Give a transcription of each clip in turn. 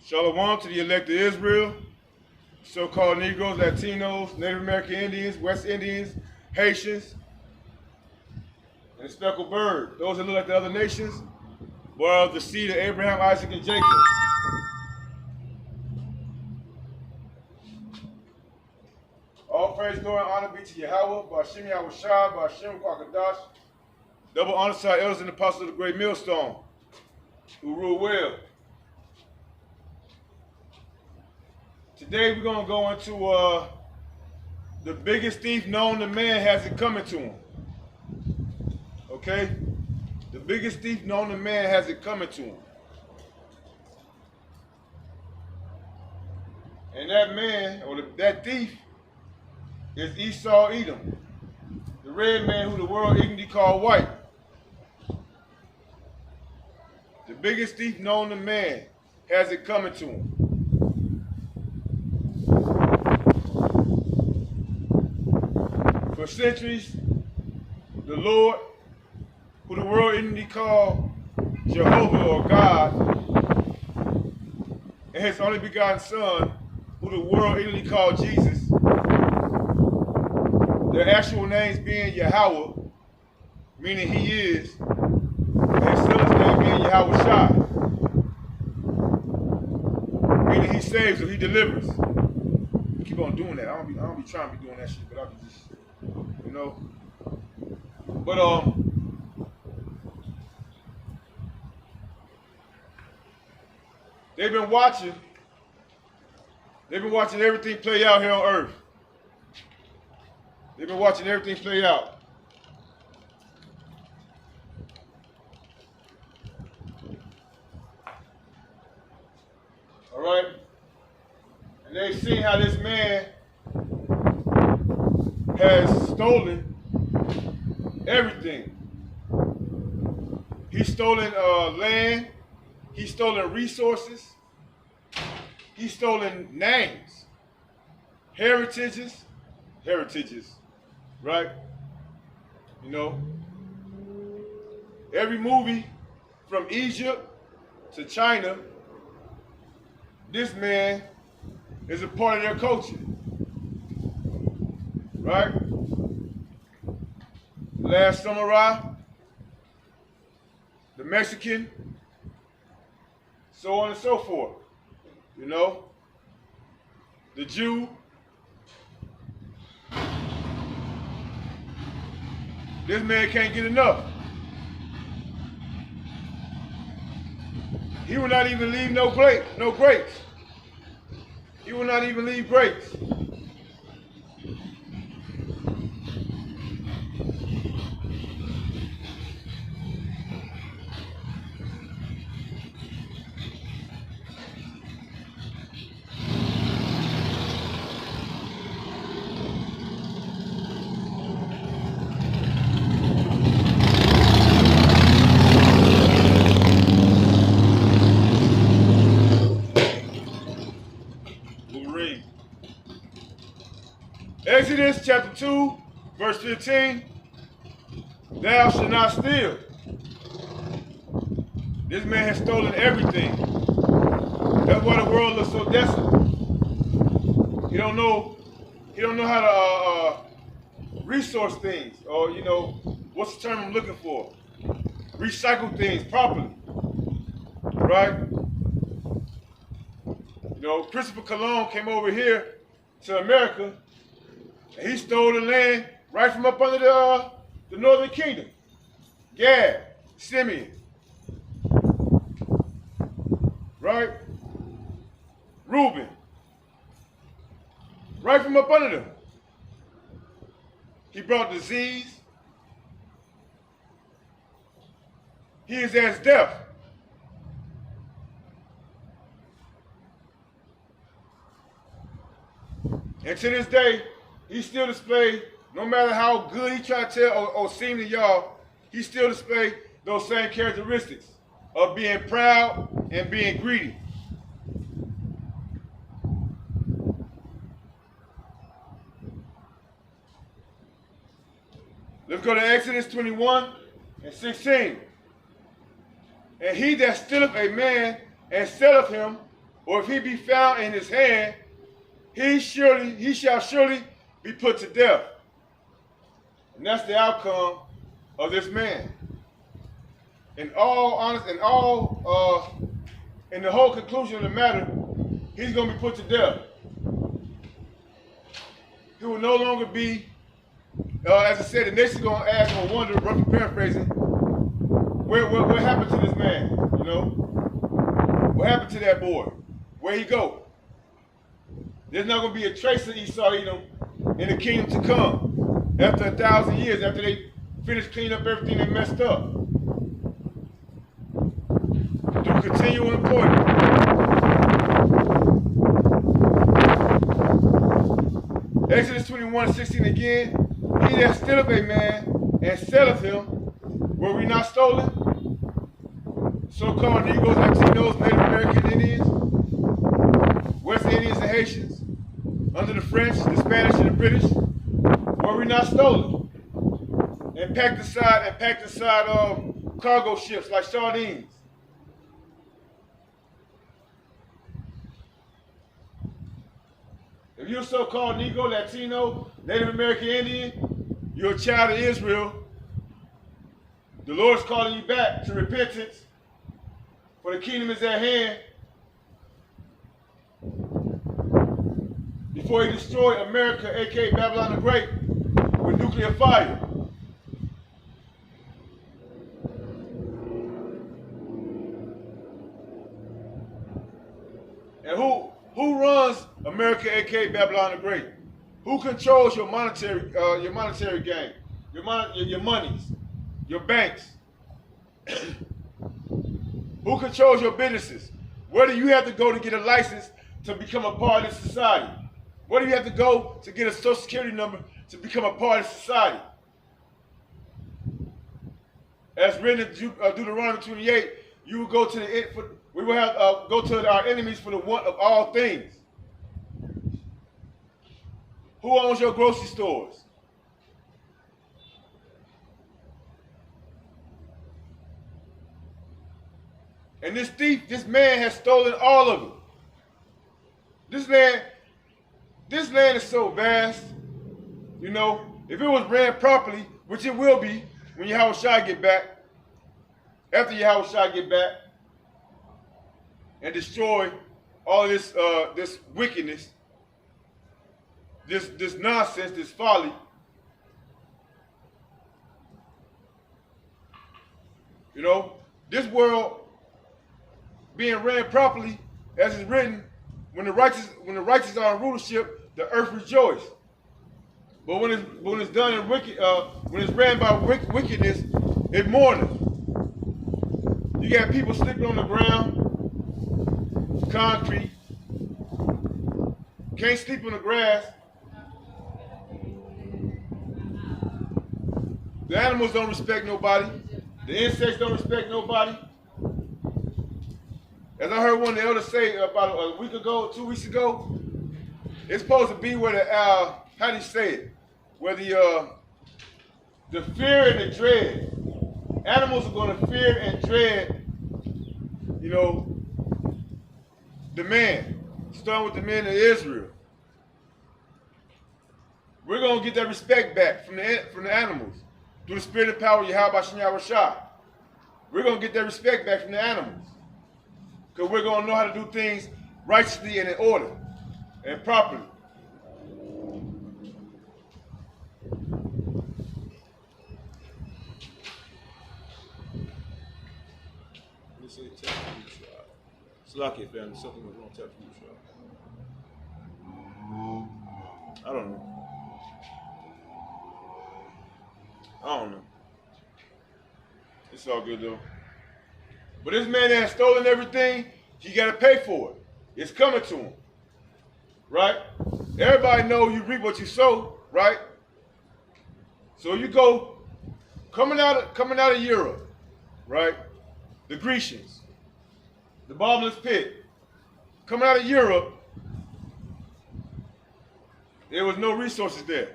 Shalom to the elect of Israel, so-called Negroes, Latinos, Native American Indians, West Indians, Haitians, and the speckled bird. Those that look like the other nations were of the seed of Abraham, Isaac, and Jacob. All praise, glory, and honor be to Yahweh, Ba'ashem Yahushua, Ba'ashem Kwakadash. Double honor to our elders and apostles of the great millstone, who rule well. Today we're going to go into the biggest thief known to man has it coming to him. Okay? The biggest thief known to man has it coming to him. And that man, or that thief, is Esau Edom, the red man who the world ignorantly called white. The biggest thief known to man has it coming to him. For centuries, the Lord, who the world ignorantly called Jehovah or God, and his only begotten Son, who the world ignorantly called Jesus, their actual names being Yahweh, meaning he is, and his son's name being Yahushua, meaning he saves or he delivers. Keep on doing that. I don't be trying to be doing that shit, but I'll be just, you know. But they've been watching everything play out here on earth. They've been watching everything play out. All right? And they've seen how this man has stolen everything. He's stolen land. He's stolen resources. He's stolen names, heritages, right? You know, every movie from Egypt to China, this man is a part of their culture, right? The Last Samurai, the Mexican, so on and so forth, you know? The Jew, this man can't get enough. He will not even leave no grapes. He will not even leave grapes. Exodus chapter 2, verse 15, thou shalt not steal. This man has stolen everything. That's why the world looks so desolate. He don't know how to resource things, or you know, what's the term I'm looking for? Recycle things properly, right? You know, Christopher Columbus came over here to America, and he stole the land right from up under the northern kingdom. Gad, Simeon, right? Reuben, right from up under them. He brought disease. He is as death. And to this day, he still display, no matter how good he try to tell or seem to y'all, he still display those same characteristics of being proud and being greedy. Let's go to Exodus 21 and 16. And he that stealeth a man and selleth him or if he be found in his hand, he shall surely be put to death. And that's the outcome of this man. In all honest, in the whole conclusion of the matter, he's going to be put to death. He will no longer be, as I said, the nation's going to ask or wonder, roughly paraphrasing, what happened to this man, you know? What happened to that boy? Where'd he go? There's not going to be a trace of Esau Edom in the kingdom to come after 1,000 years, after they finish cleaning up everything they messed up. Through continual employment. Exodus 21:16 again. He that stealeth a man and selleth him, were we not stolen? So-called Negroes, Latinos, Native American Indians, West Indians and Haitians, under the French, the Spanish, and the British, were we not stolen? And packed aside cargo ships like sardines. If you're so-called Negro, Latino, Native American Indian, you're a child of Israel. The Lord's calling you back to repentance, for the kingdom is at hand. Before he destroyed America, aka Babylon the Great, with nuclear fire. And who runs America, aka Babylon the Great? Who controls your monetary gain, your monies, your banks? Who controls your businesses? Where do you have to go to get a license to become a part of this society? Where do you have to go to get a social security number to become a part of society? As written in Deuteronomy 28, you will go to we will have go to our enemies for the want of all things. Who owns your grocery stores? And this thief, this man has stolen all of it. This land is so vast, you know, if it was ran properly, which it will be when Yahushua get back, after Yahushua get back, and destroy all of this this wickedness, this nonsense, this folly. You know, this world being ran properly, as is written, when the righteous are in rulership, the earth rejoices. But when it's done in when it's ran by wickedness, it mourneth. You got people sleeping on the ground, concrete, can't sleep on the grass. The animals don't respect nobody. The insects don't respect nobody. As I heard one of the elders say about a week ago, 2 weeks ago, it's supposed to be where the, how do you say it? Where the fear and the dread. Animals are going to fear and dread, you know, the man. Starting with the men of Israel. We're going to get that respect back from the animals through the spirit and power of Yahweh Shah. We're going to get that respect back from the animals. Because we're going to know how to do things righteously and in order and properly. Slacky family, something was wrong. Tap you, I don't know. It's all good though. But this man that has stolen everything, he got to pay for it. It's coming to him, right? Everybody know you reap what you sow, right? So you go coming out of Europe, right? The Grecians, the bottomless pit, coming out of Europe. There was no resources there.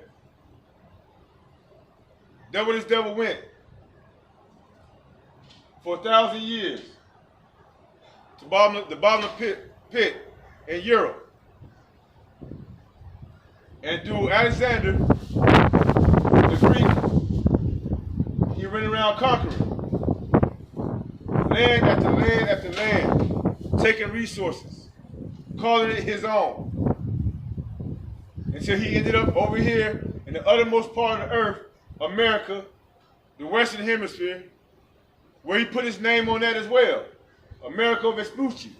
That's where this devil went for 1,000 years. The bottomless pit pit in Europe. And through Alexander, the Greek, he went around conquering. Land after land after land, taking resources, calling it his own. Until he ended up over here in the uttermost part of the earth, America, the Western Hemisphere, where he put his name on that as well, America Vespucci.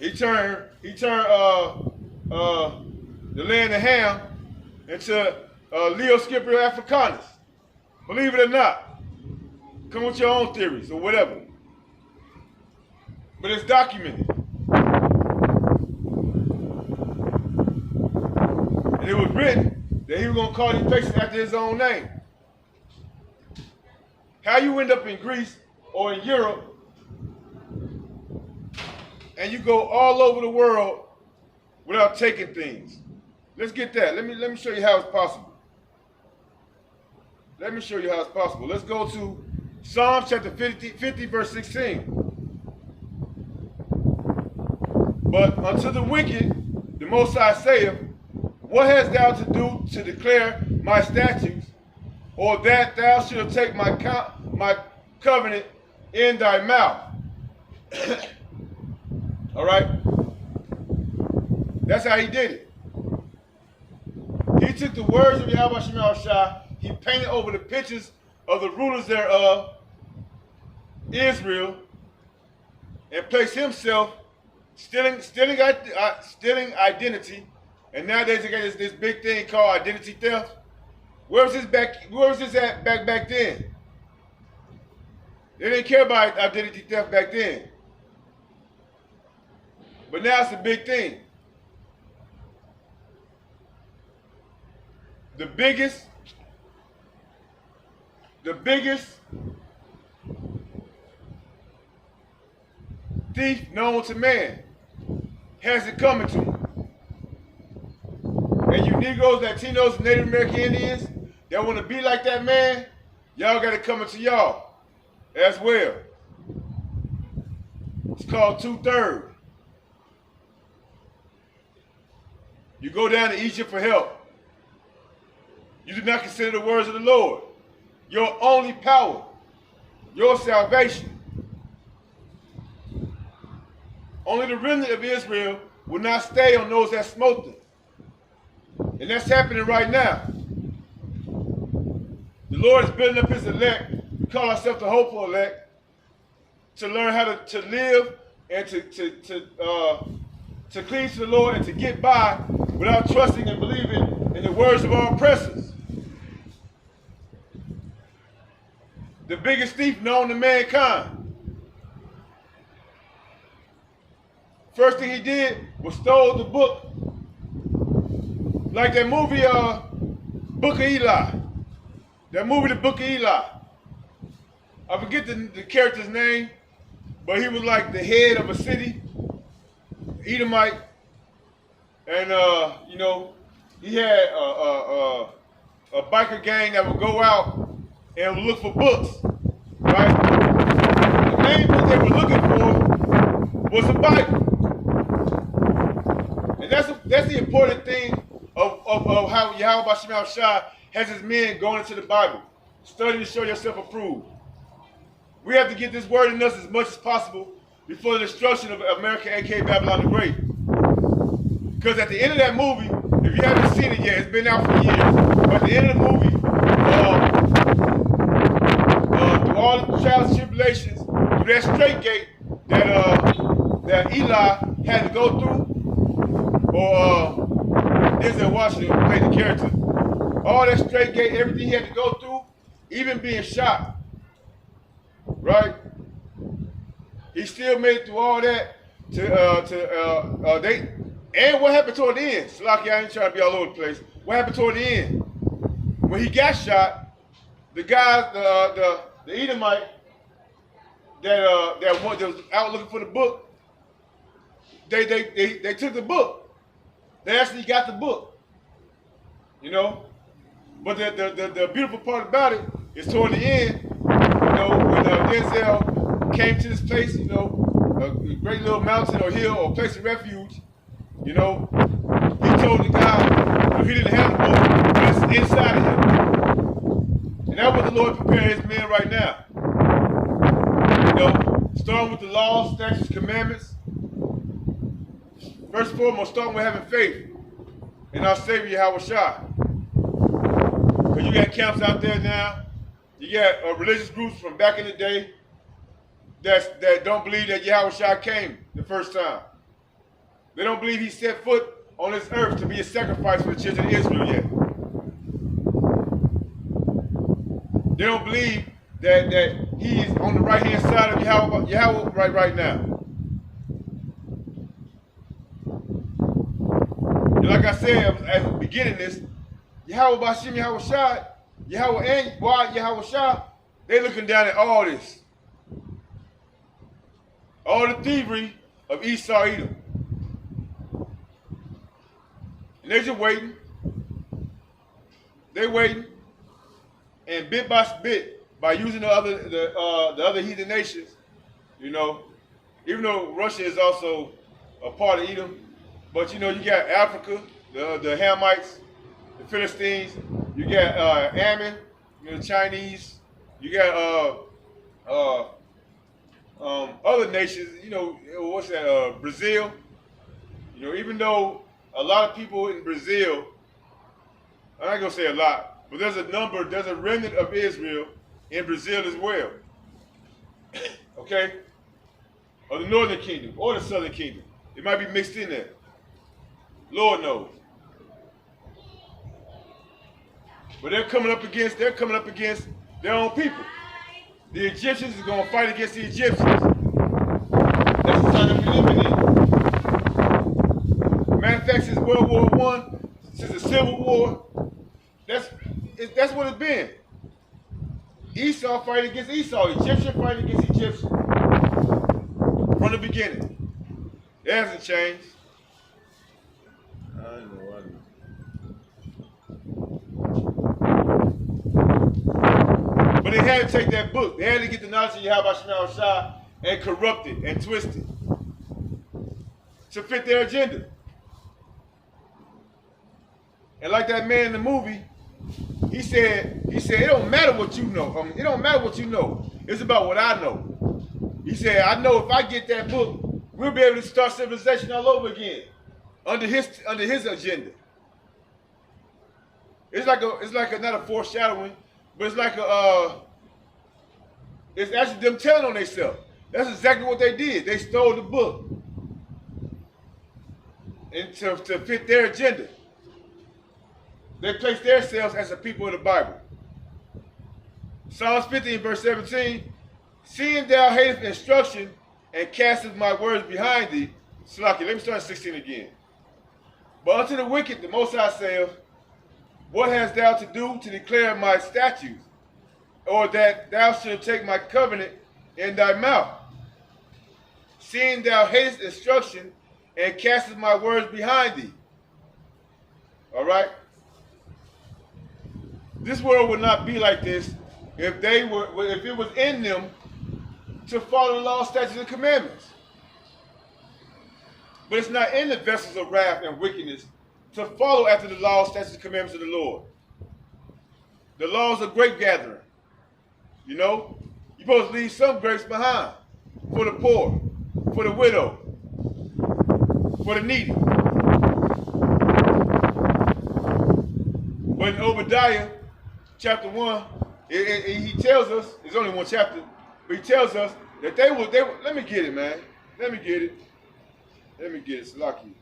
He turned the land of Ham into Leo Scipio Africanus. Believe it or not. Come with your own theories or whatever. But it's documented. And it was written that he was going to call these places after his own name. How you end up in Greece or in Europe and you go all over the world without taking things. Let's get that. Let me show you how it's possible. Let me show you how it's possible. Let's go to Psalms chapter 50 verse 16. But unto the wicked, the Most High saith, what hast thou to do to declare my statutes, or that thou shalt take my covenant in thy mouth? All right? That's how he did it. He took the words of Yahweh Shema Shah, he painted over the pictures of the rulers thereof, Israel, and placed himself stealing identity. And nowadays they got this big thing called identity theft. Where was this at back then? They didn't care about identity theft back then. But now it's a big thing. The biggest thief known to man has it coming to him. And you Negroes, Latinos, Native American Indians that want to be like that man, y'all got it coming to y'all as well. It's called 2/3. You go down to Egypt for help. You do not consider the words of the Lord your only power, your salvation. Only the remnant of Israel will not stay on those that smote them. And that's happening right now. The Lord is building up his elect. We call ourselves the hopeful elect, to learn how to live and to cleave to the Lord and to get by without trusting and believing in the words of our oppressors. The biggest thief known to mankind. First thing he did was stole the book. Like that movie, Book of Eli. That movie, The Book of Eli. I forget the character's name, but he was like the head of a city, Edomite. And, you know, he had a biker gang that would go out and look for books, right? The main book they were looking for was the Bible. And that's the important thing of how Yahweh Shema Shah has his men going into the Bible. Study to show yourself approved. We have to get this word in us as much as possible before the destruction of America, aka Babylon the Great. Because at the end of that movie, if you haven't seen it yet, it's been out for years, but at the end of the movie, through all the trials and tribulations, through that straight gate that Eli had to go through, or Denzel Washington played the character, all that straight gate, everything he had to go through, even being shot, right? He still made it through all that and what happened toward the end? Slaki, I ain't trying to be all over the place. What happened toward the end? When he got shot, the guys, the Edomite that was out looking for the book, they took the book. They actually got the book. You know? But the beautiful part about it is toward the end, you know, when Denzel came to this place, you know, a great little mountain or hill or place of refuge, you know, he told the guy, you know, he didn't have the book, but it's inside of him. And that's what the Lord prepared his men right now. You know, starting with the laws, statutes, commandments. First and foremost, starting with having faith in our Savior, Yahweh Shai. Because you got camps out there now, you got religious groups from back in the day that don't believe that Yahweh Shai came the first time. They don't believe he set foot on this earth to be a sacrifice for the children of Israel yet. They don't believe that he is on the right-hand side of Yahweh right now. And like I said at the beginning of this, Yahweh Bashim Yahweh Shai, Yahweh and Yahweh Shai, they looking down at all this. All the thievery of Esau Edom. And they're just waiting. They're waiting. And bit by bit, by using the other heathen nations, you know, even though Russia is also a part of Edom, but you know, you got Africa, the Hamites, the Philistines, you got Ammon, you know, the Chinese, you got other nations, you know, what's that, Brazil. You know, even though a lot of people in Brazil, I'm not gonna say a lot, but there's a remnant of Israel in Brazil as well. Okay? Or the northern kingdom, or the southern kingdom. It might be mixed in there. Lord knows. But they're coming up against their own people. The Egyptians is gonna fight against the Egyptians. That's the time that we're living in. Matter of fact, since World War I, since the Civil War, that's what it's been. Esau fighting against Esau, Egyptian fighting against Egyptian. From the beginning. It hasn't changed. I know. But they had to take that book. They had to get the knowledge of Yahweh Shai and corrupt it and twist it to fit their agenda. And like that man in the movie, he said, it don't matter what you know. It don't matter what you know. It's about what I know. He said, I know if I get that book, we'll be able to start civilization all over again under his agenda. It's like not a foreshadowing, but it's like it's actually them telling on themselves. That's exactly what they did. They stole the book and to fit their agenda. They placed themselves as a people of the Bible. Psalms 50 verse 17, seeing thou hatest instruction and castest my words behind thee. Slaki, let me start at 16 again. But unto the wicked the Most High saith, what hast thou to do to declare my statutes, or that thou shouldst take my covenant in thy mouth? Seeing thou hatest instruction and castest my words behind thee. All right? This world would not be like this if it was in them to follow the law, statutes, and commandments. But it's not in the vessels of wrath and wickedness to follow after the law, statutes, and commandments of the Lord. The laws of grape gathering. You know, you're supposed to leave some grapes behind for the poor, for the widow, for the needy. But in Obadiah, chapter 1, he tells us, it's only one chapter, but he tells us that they will, let me get it, man. Let me get it. Salaki.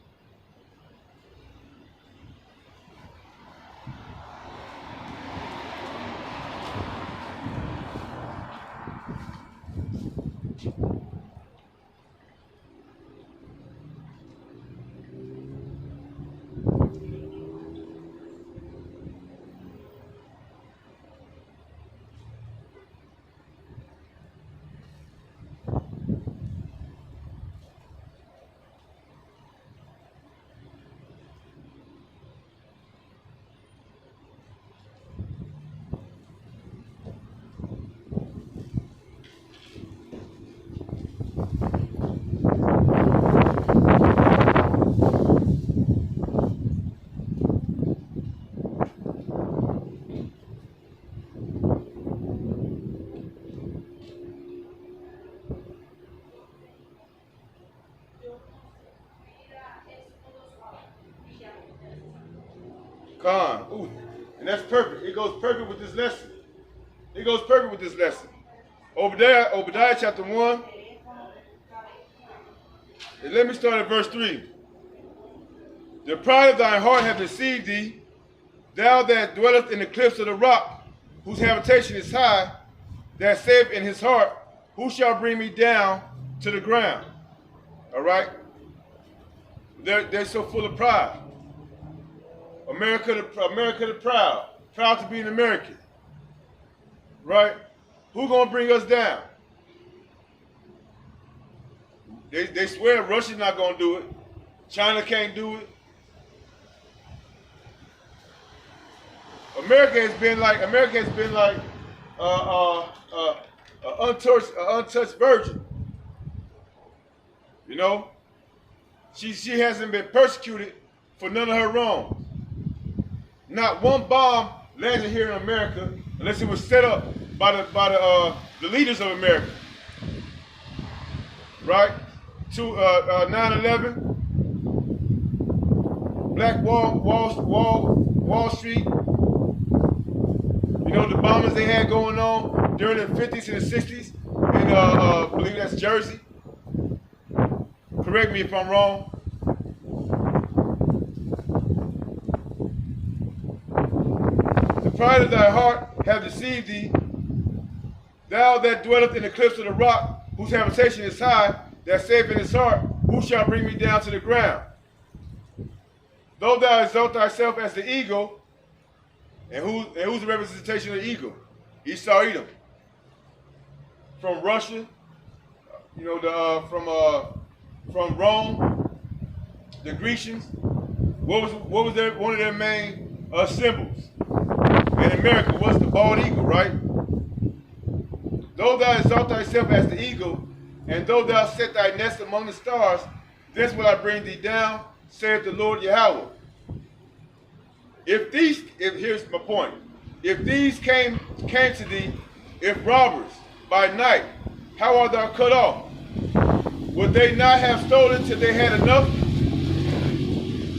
Con. Ooh. And that's perfect. It goes perfect with this lesson. It goes perfect with this lesson. Obadiah chapter 1. And let me start at verse 3. The pride of thine heart hath deceived thee, thou that dwellest in the cliffs of the rock, whose habitation is high, that saith in his heart, who shall bring me down to the ground? All right? They're so full of pride. America the proud. Proud to be an American. Right? Who gonna bring us down? They swear Russia's not gonna do it. China can't do it. America has been like untouched virgin. You know? She hasn't been persecuted for none of her wrongs. Not one bomb landed here in America unless it was set up by the leaders of America. Right? To 9/11, Black Wall Street. You know, the bombings they had going on during the 50s and the 60s in, I believe that's Jersey. Correct me if I'm wrong. The pride of thy heart hath deceived thee, thou that dwellest in the cliffs of the rock, whose habitation is high, that saith in his heart, who shall bring me down to the ground? Though thou exalt thyself as the eagle, and who's the representation of the eagle? Esau Edom. From Russia, you know, from Rome, the Grecians. What was one of their main symbols? In America was the bald eagle, right? Though thou exalt thyself as the eagle, and though thou set thy nest among the stars, this will I bring thee down, saith the Lord Yahweh. Here's my point. If these came to thee, if robbers by night, how art thou cut off? Would they not have stolen till they had enough?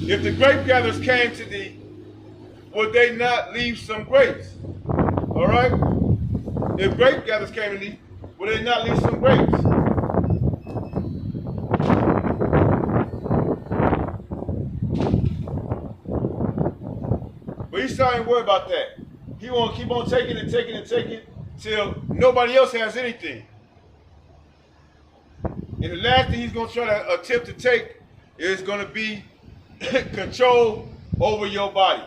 If the grape gatherers came to thee, would they not leave some grapes? All right? If grape gatherers came to thee, would they not leave some grapes? But Esau ain't worried about that. He won't keep on taking till nobody else has anything. And the last thing he's going to try to attempt to take is going to be control over your body.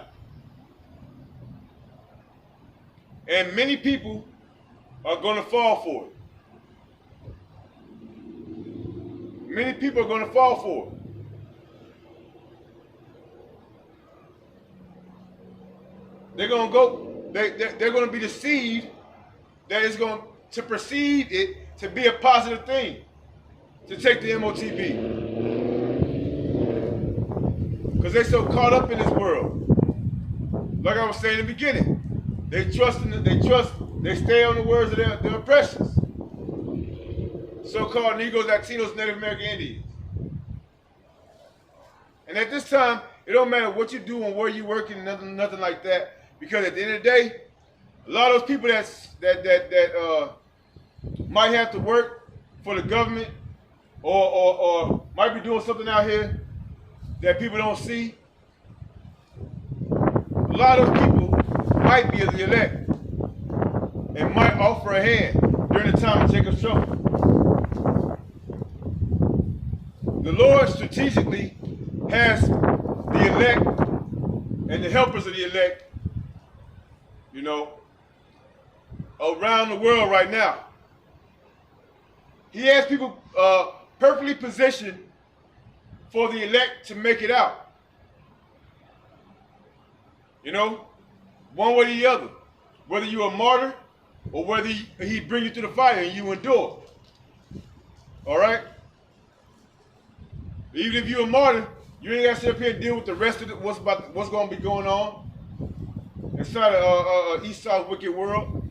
And many people are going to fall for it. Many people are going to fall for it. They're going to go, they're going to be deceived that it's going to perceive it to be a positive thing to take the M.O.T.B. Because they're so caught up in this world. Like I was saying in the beginning, they stay on the words of their oppressors. So-called Negros, Latinos, Native American Indians. And at this time, it don't matter what you do and where you working, nothing like that. Because at the end of the day, a lot of those people that might have to work for the government or might be doing something out here that people don't see, a lot of people might be the elect and might offer a hand during the time of Jacob's trouble. The Lord strategically has the elect and the helpers of the elect, you know, around the world right now. He has people perfectly positioned for the elect to make it out. You know, one way or the other. Whether you're a martyr or whether he bring you to the fire and you endure. All right? Even if you're a martyr, you ain't got to sit up here and deal with the rest of what's going to be going on inside of Esau's wicked world.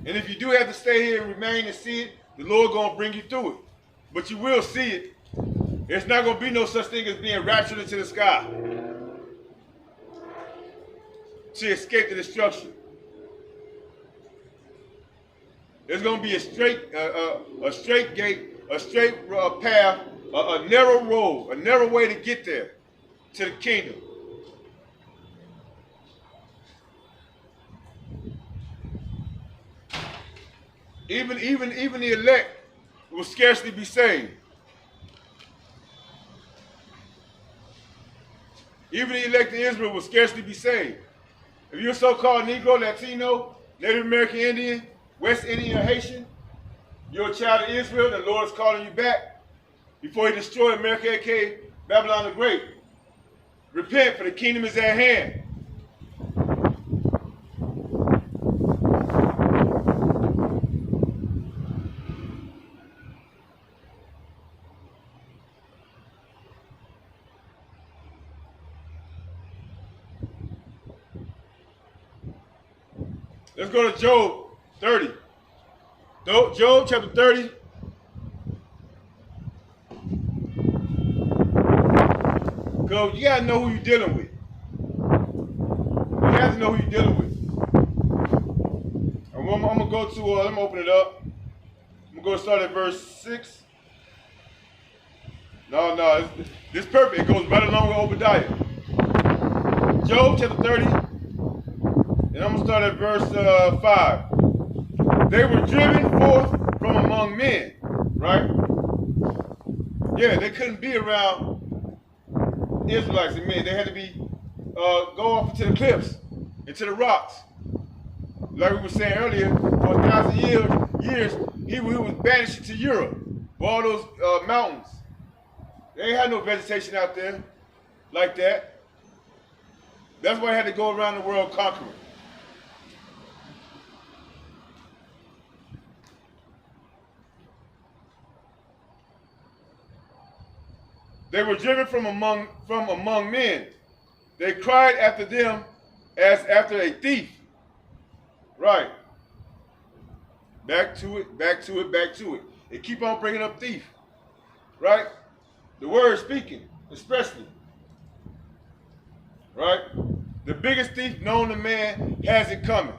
And if you do have to stay here and remain and see it, the Lord going to bring you through it. But you will see it. It's not going to be no such thing as being raptured into the sky to escape the destruction. There's going to be a straight gate, a straight path, a narrow road, a narrow way to get there, to the kingdom. Even the elect will scarcely be saved. Even the elect in Israel will scarcely be saved. If you're a so-called Negro, Latino, Native American Indian, West Indian, or Haitian, you're a child of Israel, the Lord is calling you back before he destroys America, aka Babylon the Great. Repent, for the kingdom is at hand. Let's go to Job 30. Job chapter 30. Because you got to know who you're dealing with. You have to know who you're dealing with. I'm going to go to, let me open it up. I'm going to start at verse 6. No, this is perfect. It goes right along with Obadiah. Job chapter 30. And I'm going to start at verse 5. They were driven forth from among men, right? Yeah, they couldn't be around Israelites and men. They had to be, go off into the cliffs, into the rocks. Like we were saying earlier, for 1,000 years, he was banished to Europe, for all those mountains. They ain't had no vegetation out there like that. That's why he had to go around the world conquering. They were driven from among men. They cried after them as after a thief. Right. Back to it, back to it, back to it. They keep on bringing up thief. Right? The word speaking, especially. Right? The biggest thief known to man has it coming.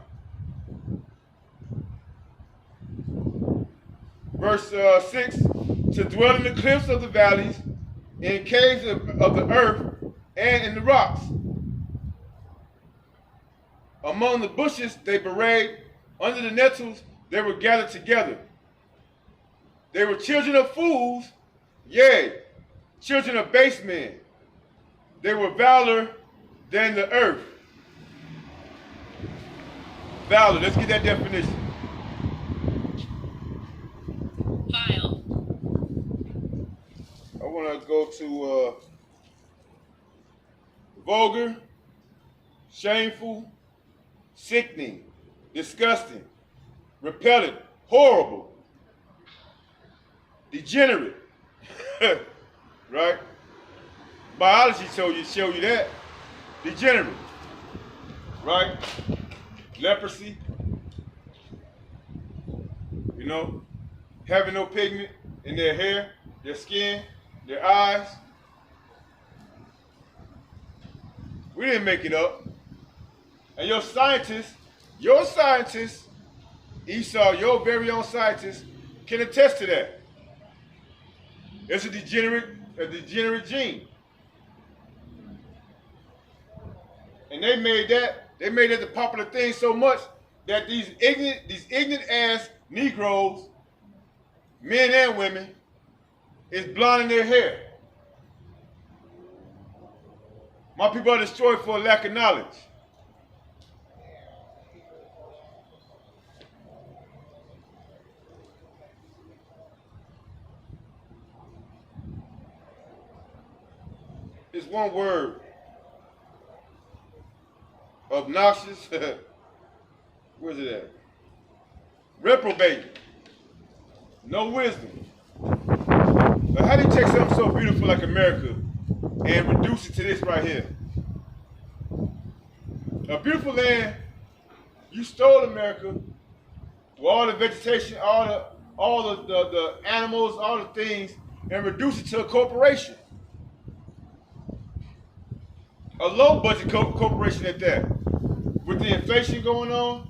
Verse 6, to dwell in the cliffs of the valleys, in caves of the earth, and in the rocks. Among the bushes they bewrayed, under the nettles they were gathered together. They were children of fools, yea, children of base men. They were valor than the earth. Valor, let's get that definition. Vile. I want to go to vulgar, shameful, sickening, disgusting, repellent, horrible, degenerate. Right? Biology show you that. Degenerate. Right? Leprosy. You know, having no pigment in their hair, their skin, their eyes. We didn't make it up. And your scientists, Esau, your very own scientists, can attest to that. It's a degenerate gene. And they made that the popular thing so much that these ignorant ass Negroes, men and women, is blonde in their hair. My people are destroyed for a lack of knowledge. It's one word. Obnoxious. Where's it at? Reprobate. No wisdom. But how do you take something so beautiful like America and reduce it to this right here? A beautiful land, you stole America with all the vegetation, all the animals, all the things, and reduce it to a corporation. A low budget corporation at that. With the inflation going on,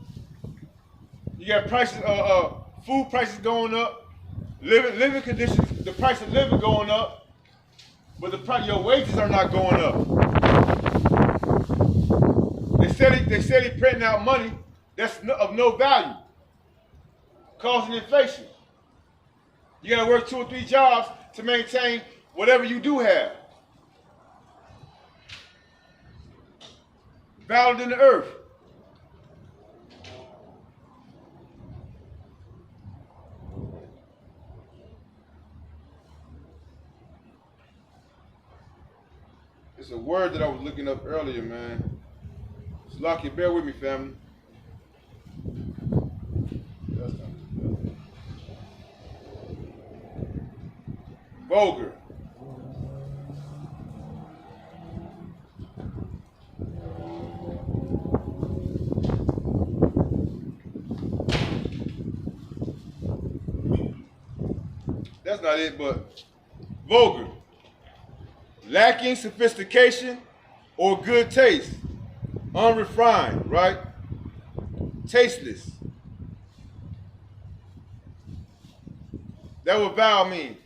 you got prices, food prices going up, living conditions, the price of living going up, but your wages are not going up. They said he printing out money that's of no value, causing inflation. You got to work 2 or 3 jobs to maintain whatever you do have. Valued in the earth. It's a word that I was looking up earlier, man. Lucky, bear with me, family. Vulgar. That's not it, but vulgar. Lacking sophistication or good taste. Unrefined, right? Tasteless. That's what vile means.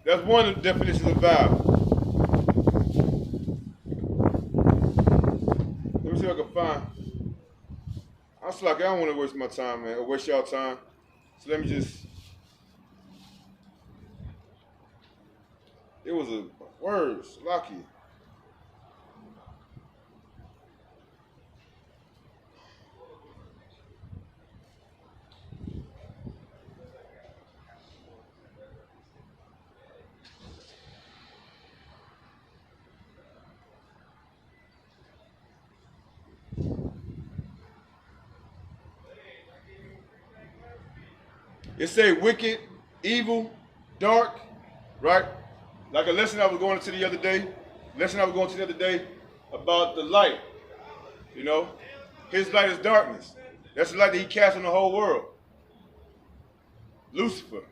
That's one of the definitions of vile. Let me see if I can find. I'm just like, I don't want to waste my time, man, or waste y'all time. So let me just. It was a word, lucky. It say wicked, evil, dark, right? Like a lesson I was going to the other day. About the light. You know, his light is darkness. That's the light that he casts on the whole world. Lucifer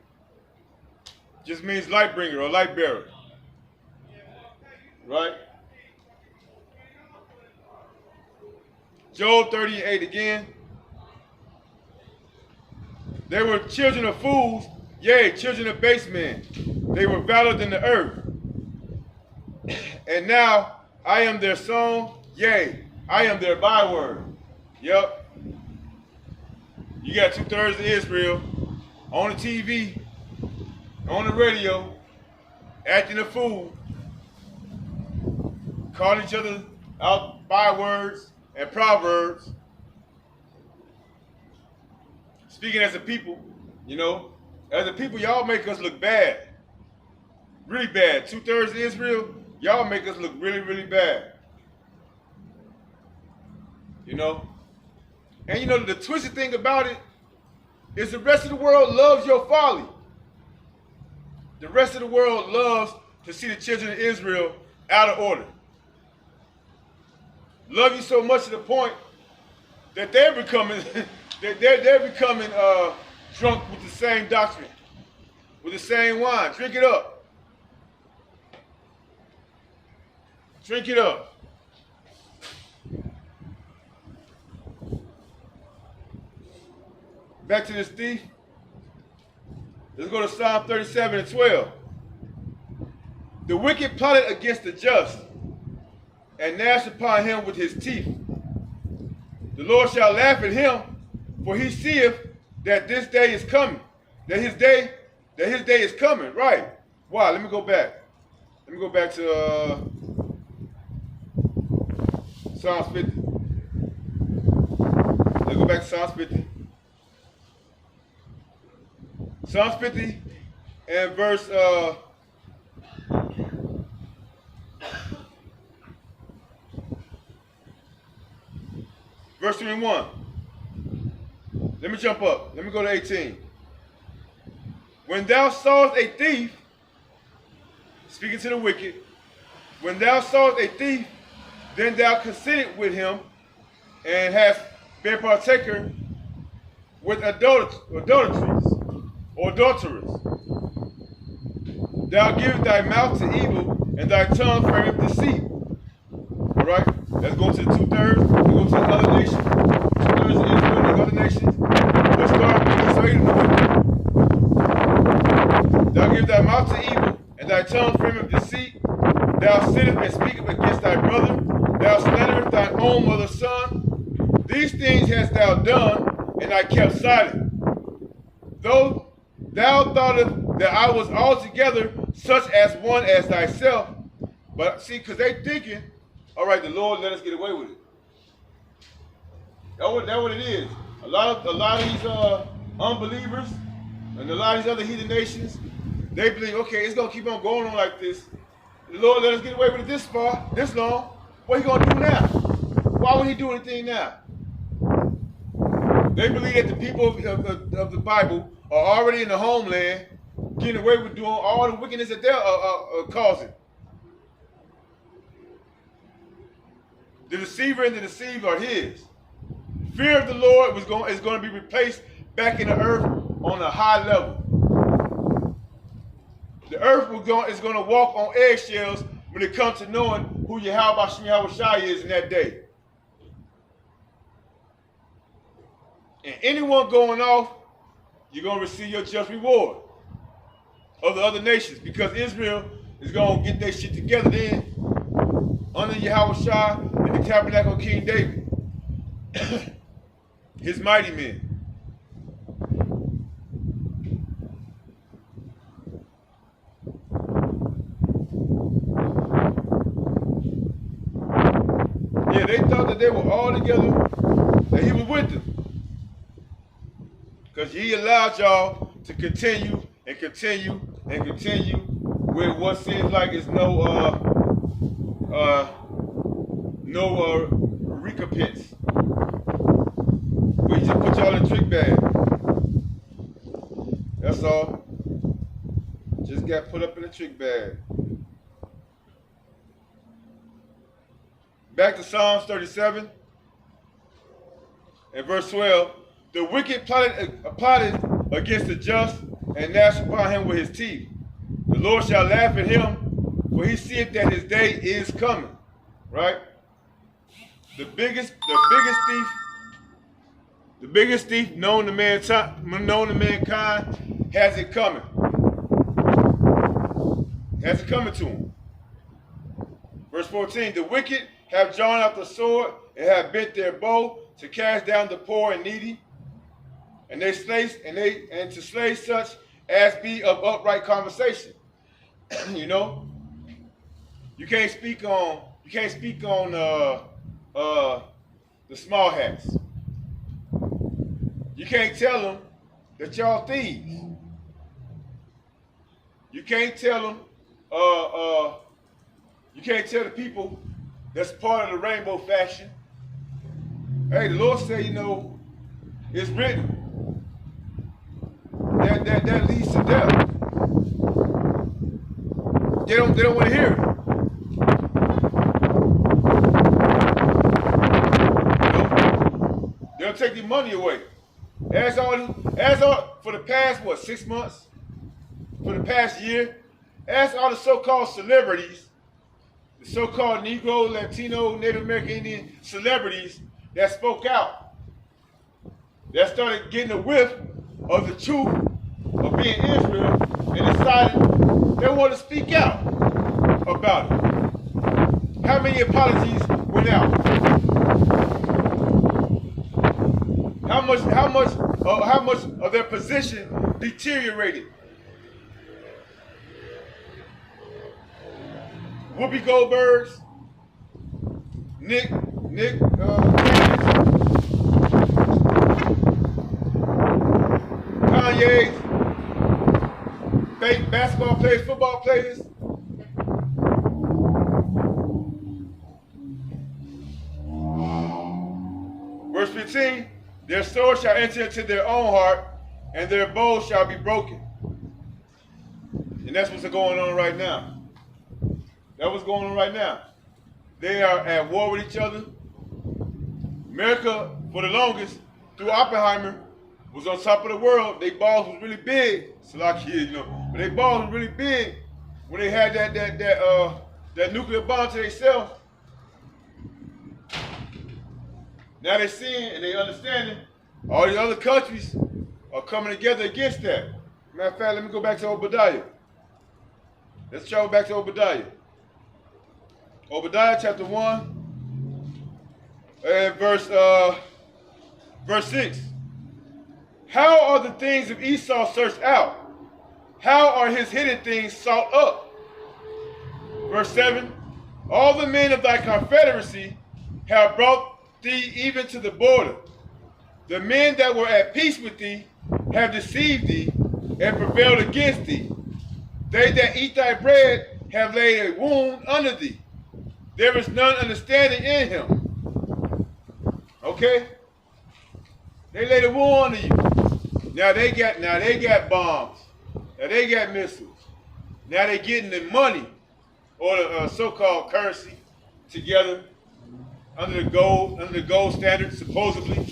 just means light bringer or light bearer. Right? Job 30:8 again. They were children of fools, yea, children of base men. They were valued in the earth. And now I am their song, yea, I am their byword. Yep. You got 2/3 of Israel on the TV, on the radio, acting a fool, calling each other out bywords and proverbs. Speaking as a people, you know, as a people, y'all make us look bad. Really bad. 2/3 of Israel, y'all make us look really, really bad. You know? And you know, the twisted thing about it is the rest of the world loves your folly. The rest of the world loves to see the children of Israel out of order. Love you so much to the point that they're becoming they're becoming drunk with the same doctrine, with the same wine. Drink it up. Drink it up. Back to this thief. Let's go to Psalm 37:12. The wicked plotted against the just, and gnashed upon him with his teeth. The Lord shall laugh at him, for he seeth that this day is coming. That his day is coming. Right. Wow, let me go back. Let me go back to Psalms 50. Let's go back to Psalms 50. Psalms 50 and verse verse 21. Let me jump up. Let me go to 18. When thou sawest a thief, speaking to the wicked, when thou sawest a thief, then thou consented with him, and hast been partaker with adulteries or adulterers. Thou givest thy mouth to evil, and thy tongue frameth deceit. All right? Let's go to the 2/3. Let's go to the other nations. 2/3 of Israel and the other nations. Let's start with Israel. Thou givest thy mouth to evil, and thy tongue frameth deceit. Thou sittest and speakest against thy brother. Thou slanderest thine own mother's son. These things hast thou done, and I kept silent. Though thou thoughtest that I was altogether such as one as thyself. But see, because they thinking, all right, the Lord let us get away with it. That's what it is. A lot of these unbelievers and a lot of these other heathen nations, they believe, okay, it's gonna keep on going on like this. The Lord let us get away with it this far, this long. What he gonna do now? Why would he do anything now? They believe that the people of the Bible are already in the homeland, getting away with doing all the wickedness that they're causing. The deceiver and the deceived are his. Fear of the Lord is going to be replaced back in the earth on a high level. The earth is going to walk on eggshells when it comes to knowing who Yahweh is in that day. And anyone going off, you're going to receive your just reward of the other nations, because Israel is going to get their shit together then under Yahweh and the tabernacle of King David. His mighty men. Yeah, they thought that they were all together, that he was with them. Because he allowed y'all to continue and continue and continue with what seems like is no recompense. We just put y'all in a trick bag. That's all. Just got put up in a trick bag. Back to Psalms 37 and verse 12. The wicked plotted against the just, and gnashed upon him with his teeth. The Lord shall laugh at him, for he seeth that his day is coming. Right? The biggest thief known to mankind has it coming. Has it coming to him. Verse 14. The wicked have drawn out the sword and have bent their bow to cast down the poor and needy, and to slay such as be of upright conversation. You know, you can't speak on the small hats. You can't tell them that y'all thieves. You can't tell them. You can't tell the people that's part of the rainbow faction. Hey, the Lord said, you know, it's written. That leads to death. They don't want to hear it. You know? They'll take your money away. As all for the past 6 months, for the past year, ask all the so-called celebrities, the so-called Negro, Latino, Native American Indian celebrities that spoke out, that started getting a whiff of the truth of being Israel and decided they want to speak out about it. How many apologies went out? How much of their position deteriorated? Whoopi Goldberg's, Nick Kanye's, fake basketball players, football players. Verse 15, their sword shall enter into their own heart, and their bow shall be broken. And that's what's going on right now. That's what's going on right now. They are at war with each other. America, for the longest, through Oppenheimer, was on top of the world. Their balls was really big. Salakia, you know, but their balls was really big when they had that nuclear bomb to themselves, now they're seeing and they understanding all the other countries are coming together against that. Matter of fact, let me go back to Obadiah. Let's travel back to Obadiah. Obadiah chapter 1 and verse 6. How are the things of Esau searched out? How are his hidden things sought up? Verse 7. All the men of thy confederacy have brought thee even to the border. The men that were at peace with thee have deceived thee and prevailed against thee. They that eat thy bread have laid a wound under thee. There is none understanding in him. Okay? They laid a wound under you. Now they got bombs. Now they got missiles. Now they getting the money or the so-called currency together under the gold standard, supposedly.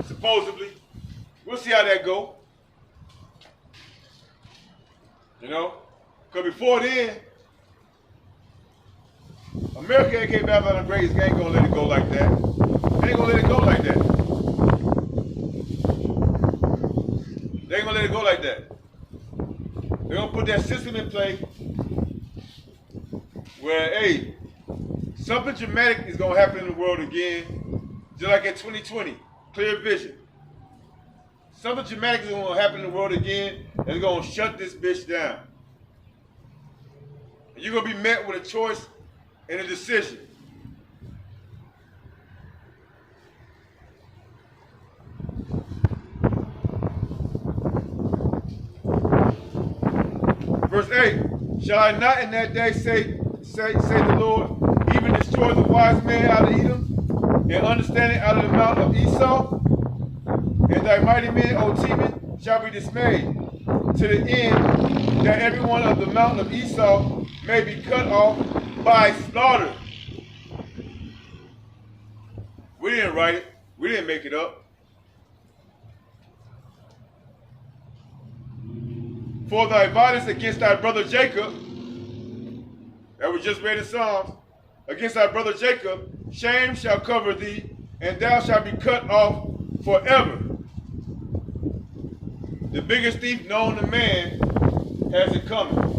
Supposedly. We'll see how that go. You know? Because before then, America ain't Babylon the Great. They ain't gonna let it go like that. They ain't gonna let it go like that. They ain't gonna let it go like that. They're gonna put that system in play where, hey, something dramatic is gonna happen in the world again, just like in 2020, clear vision. Something dramatic is gonna happen in the world again that's gonna shut this bitch down. And you're gonna be met with a choice and a decision. Verse 8, shall I not in that day say the Lord, even destroy the wise man out of Edom, and understanding out of the mount of Esau? And thy mighty men, O Teman, shall be dismayed, to the end that every one of the mountain of Esau may be cut off by slaughter. We didn't write it. We didn't make it up. For thy violence against thy brother Jacob, that was just read in Psalms, against thy brother Jacob, shame shall cover thee, and thou shalt be cut off forever. The biggest thief known to man has it coming.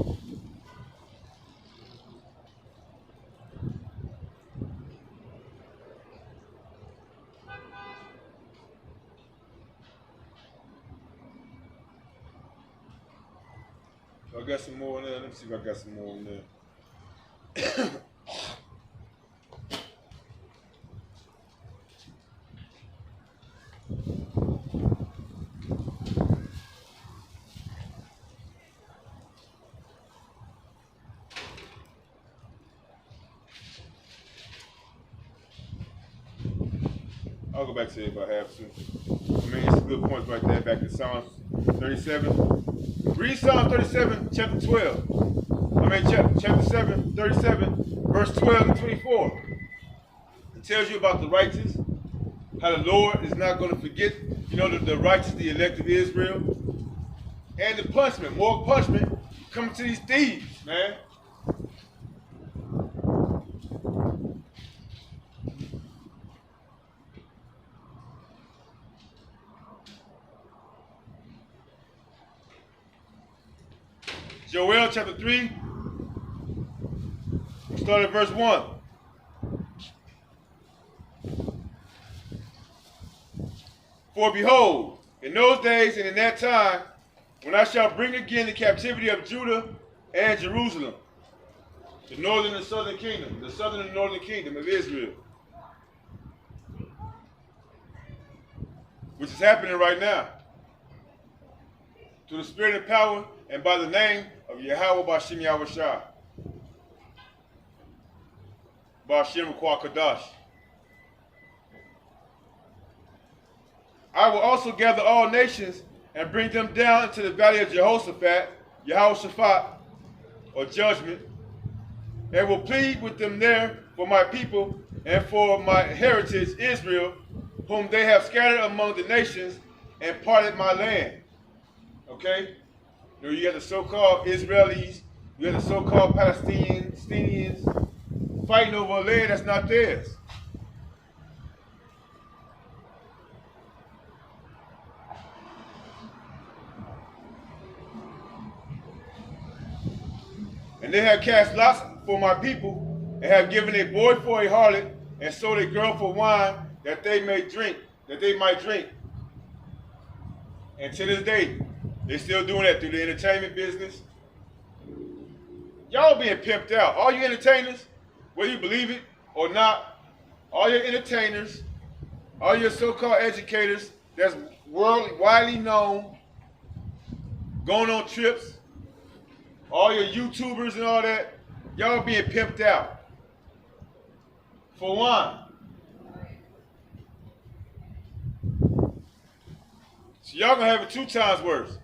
I got some more in there. Let me see if I got some more in there. I'll go back to it if I have to. I mean, it's a good point right there, back in Psalms 37. Read Psalm 37, chapter 12. I mean, chapter 7, 37, verse 12 and 24. It tells you about the righteous, how the Lord is not going to forget, you know, the righteous, the elect of Israel, and the punishment, more punishment coming to these thieves, man. Joel chapter 3, start at verse 1. For behold, in those days and in that time, when I shall bring again the captivity of Judah and Jerusalem, the northern and southern kingdom, the southern and northern kingdom of Israel, which is happening right now, through the spirit and power and by the name of Yahweh B'Shem Yahweh Shah. B'Shem Kadash. I will also gather all nations and bring them down into the valley of Jehoshaphat, Yehoshaphat, or judgment, and will plead with them there for my people and for my heritage Israel, whom they have scattered among the nations and parted my land. Okay? You know, you got the so-called Israelis, you got the so-called Palestinians fighting over a land that's not theirs. And they have cast lots for my people, and have given a boy for a harlot, and sold a girl for wine that they might drink. And to this day, they're still doing that through the entertainment business. Y'all being pimped out. All you entertainers, whether you believe it or not, all your entertainers, all your so-called educators that's widely known, going on trips, all your YouTubers and all that, y'all being pimped out. For wine. So y'all gonna have it 2 times worse.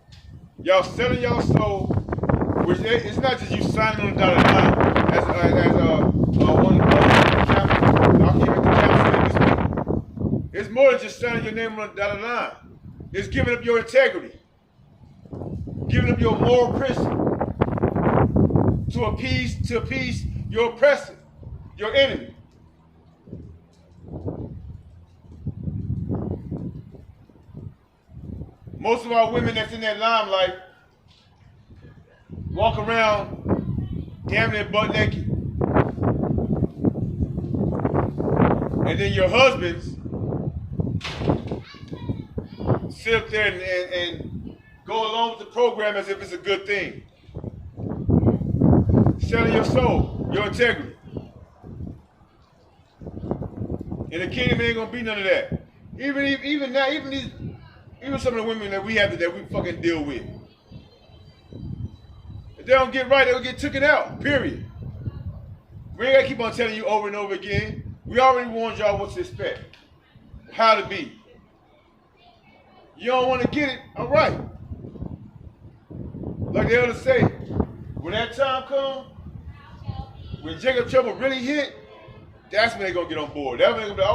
Y'all selling y'all soul, which it's not just you signing on the dotted line as one it's more than just signing your name on the dotted line. It's giving up your integrity, giving up your moral principle to appease your oppressor, your enemy. Most of our women that's in that limelight walk around damn near butt naked. And then your husbands sit up there and go along with the program as if it's a good thing. Selling your soul, your integrity. In the kingdom ain't gonna be none of that. Even now, even some of the women that we fucking deal with. If they don't get right, they'll get taken out, period. We ain't gotta keep on telling you over and over again. We already warned y'all what to expect, how to be. You don't want to get it, all right. Like the elders say, when that time comes, when Jacob trouble really hit, that's when they're gonna get on board. That's when they're gonna be like,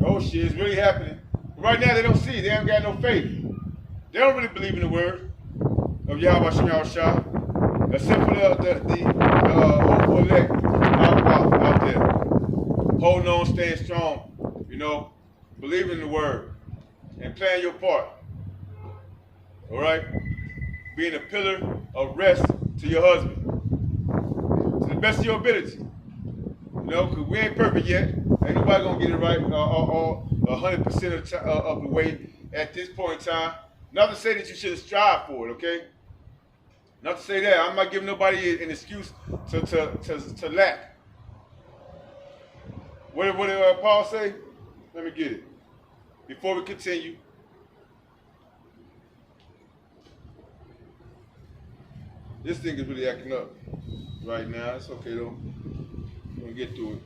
oh shit, it's really happening. Right now, they don't see it. They haven't got no faith. They don't really believe in the word of Yahweh Shem Shah, except for the hopeful elect out there. Holding on, staying strong, you know, believing in the word and playing your part. All right? Being a pillar of rest to your husband to the best of your ability. You know, because we ain't perfect yet. Ain't nobody going to get it right all 100% of the way at this point in time. Not to say that you shouldn't strive for it, okay? Not to say that. I'm not giving nobody an excuse to lack. What did Paul say? Let me get it. Before we continue. This thing is really acting up right now. It's okay though. We're going to get through it.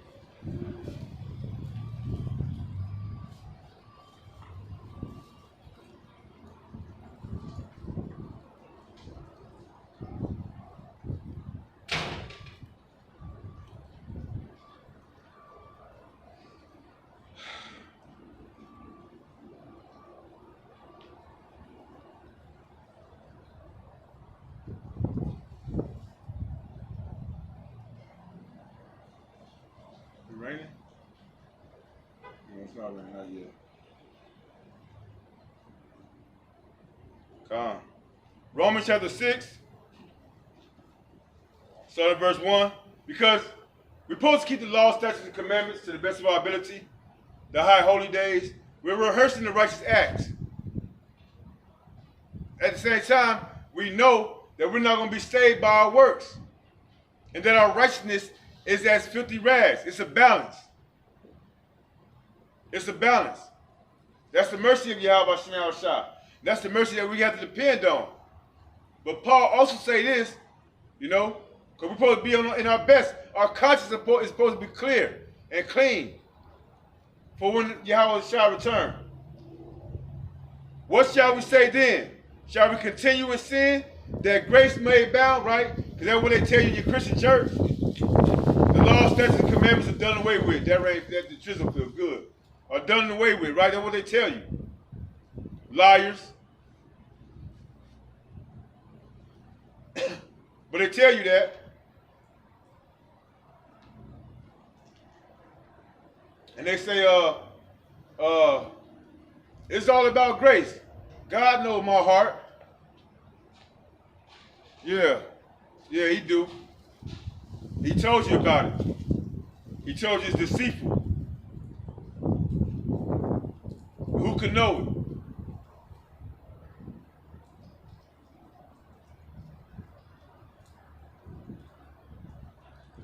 Raining? No, it's not raining, not yet. Calm. Romans chapter 6, starting at verse 1. Because we're supposed to keep the law, statutes, and commandments to the best of our ability, the high holy days. We're rehearsing the righteous acts. At the same time, we know that we're not going to be saved by our works, and that our righteousness is as filthy rags. It's a balance. It's a balance. That's the mercy of Yahweh Shem Shah. That's the mercy that we have to depend on. But Paul also say this, you know, because we're supposed to be in our best. Our conscience is supposed to be clear and clean for when Yahweh shall return. What shall we say then? Shall we continue in sin that grace may abound, right? Because that's what they tell you in your Christian church. The law, statutes, and commandments are done away with. That the chisel feels good. Are done away with, right? That's what they tell you. Liars, But they tell you that. And they say, it's all about grace. God knows my heart. Yeah. Yeah, he do. He told you about it. He told you it's deceitful. Who can know it?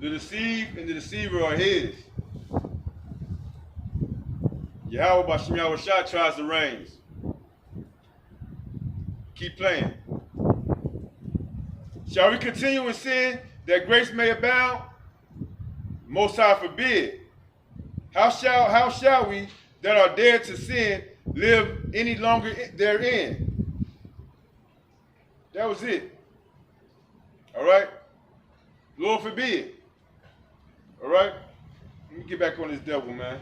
The deceived and the deceiver are his. Yahweh Bashim Yahweh Shah tries the reins. Keep playing. Shall we continue in sin that grace may abound? Most High forbid. How shall we that are dead to sin live any longer therein? That was it. All right? Lord forbid. All right? Let me get back on this devil, man.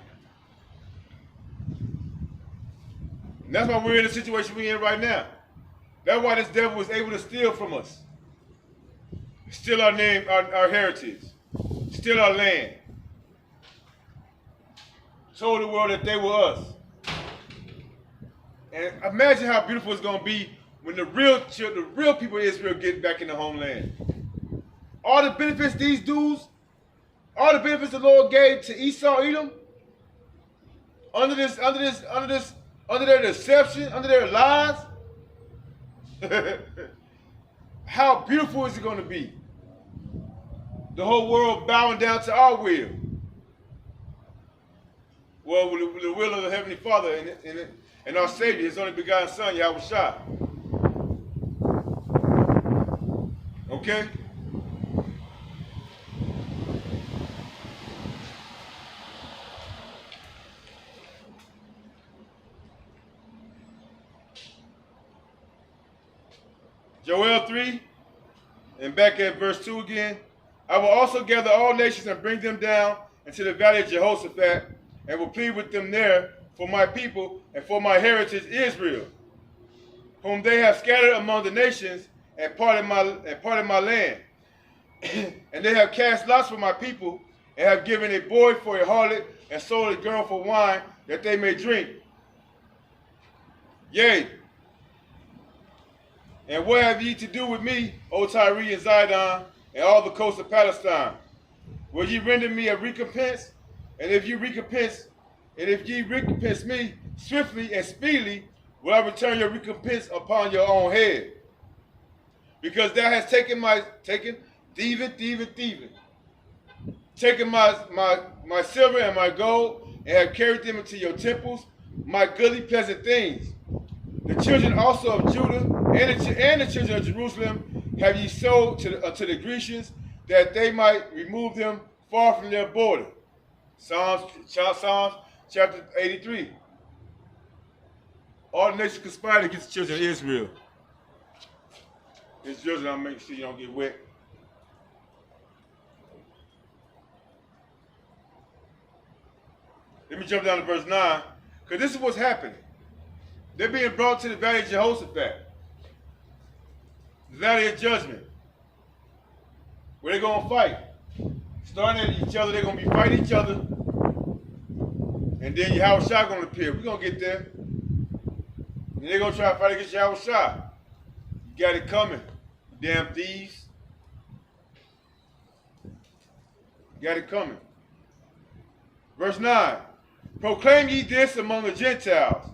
And that's why we're in the situation we're in right now. That's why this devil was able to steal from us. Steal our name, our heritage. Steal our land. Told the world that they were us. And imagine how beautiful it's going to be when the real people of Israel get back in the homeland. All the benefits these dudes, all the benefits the Lord gave to Esau, Edom, under their deception, under their lies, how beautiful is it going to be? The whole world bowing down to our will. Well, with the will of the Heavenly Father and our Savior, His only begotten Son, Yahweh Shah. Okay? Joel 3, and back at verse 2 again. I will also gather all nations and bring them down into the valley of Jehoshaphat, and will plead with them there for my people and for my heritage Israel, whom they have scattered among the nations and parted my land. And they have cast lots for my people, and have given a boy for a harlot, and sold a girl for wine, that they may drink. Yea, and what have ye to do with me, O Tyre and Zidon, and all the coasts of Palestine? Will ye render me a recompense? And if ye recompense me swiftly and speedily, will I return your recompense upon your own head? Because thou hast taken my silver and my gold, and have carried them into your temples, my goodly pleasant things. The children also of Judah and the children of Jerusalem have ye sold to the Grecians, that they might remove them far from their border. Psalms chapter 83. All the nations conspired against the children of Israel. It's children, I'll make sure you don't get wet. Let me jump down to verse 9, because this is what's happening. They're being brought to the valley of Jehoshaphat, the valley of judgment, where they're going to fight. Starting at each other, they're going to be fighting each other. And then Yahweh Shah going to appear. We're going to get there. And they're going to try to fight against Yahweh Shah. You got it coming, you damn thieves. You got it coming. Verse 9. Proclaim ye this among the Gentiles.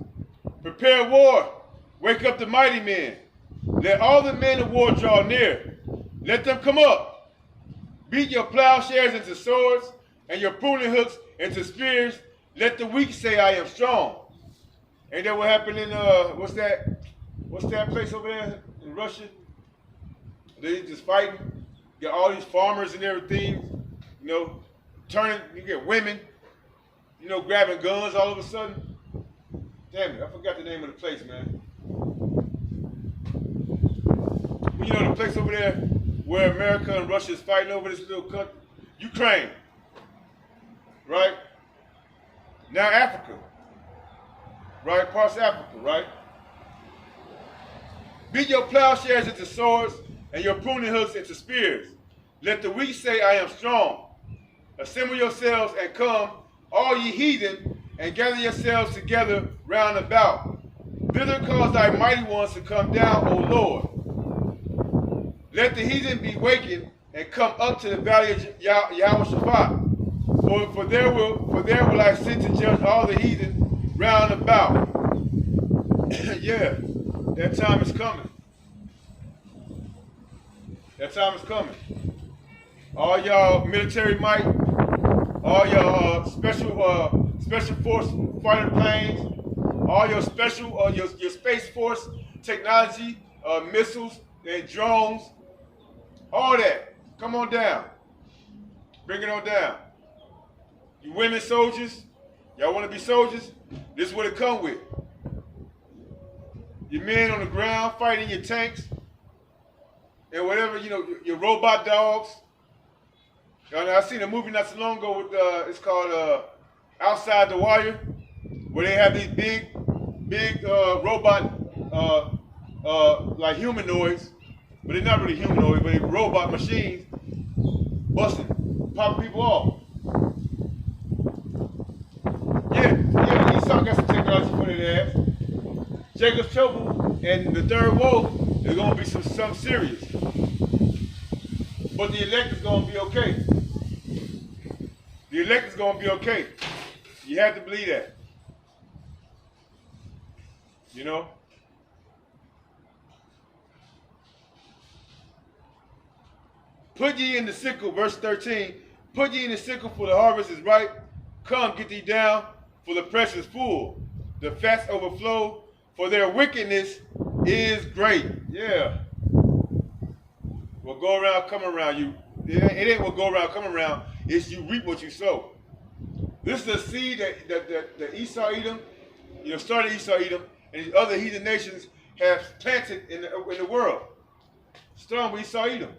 Prepare war. Wake up the mighty men. Let all the men of war draw near. Let them come up. Beat your plowshares into swords, and your pruning hooks into spears. Let the weak say, I am strong. Ain't that what happened in, what's that place over there in Russia? They just fighting. Got all these farmers and everything, you know, turning, you get women, you know, grabbing guns all of a sudden. Damn it, I forgot the name of the place, man. Well, you know, the place over there where America and Russia is fighting over this little country? Ukraine. Right? Now Africa. Right? Parts of Africa, right? Beat your plowshares into swords, and your pruning hooks into spears. Let the weak say, I am strong. Assemble yourselves and come, all ye heathen, and gather yourselves together round about. Thither cause thy mighty ones to come down, O Lord. Let the heathen be wakened and come up to the valley of Yahweh. For there will I sit to judge all the heathen round about. Yeah, that time is coming. That time is coming. All y'all military might, all your special force fighter planes, all your your space force technology, missiles and drones, all that. Come on down. Bring it on down. You women soldiers, y'all want to be soldiers? This is what it come with. Your men on the ground fighting your tanks and whatever, your robot dogs. I seen a movie not so long ago with it's called Outside the Wire, where they have these big robot like humanoids, but they're not really humanoids, but they're robot machines popping people off. Yeah, Esau got some technology for their ass. Jacob's trouble and the third woe is going to be something serious. But the elect is going to be okay. The elect is going to be okay. You have to believe that. Put ye in the sickle, verse 13. Put ye in the sickle, for the harvest is ripe. Come, get thee down, for the press is full. The fats overflow, for their wickedness is great. Yeah. What go around, come around. It ain't what go around, come around. It's you reap what you sow. This is the seed that Esau Edom, started Esau Edom, and these other heathen nations have planted in the world. Starting with Esau Edom.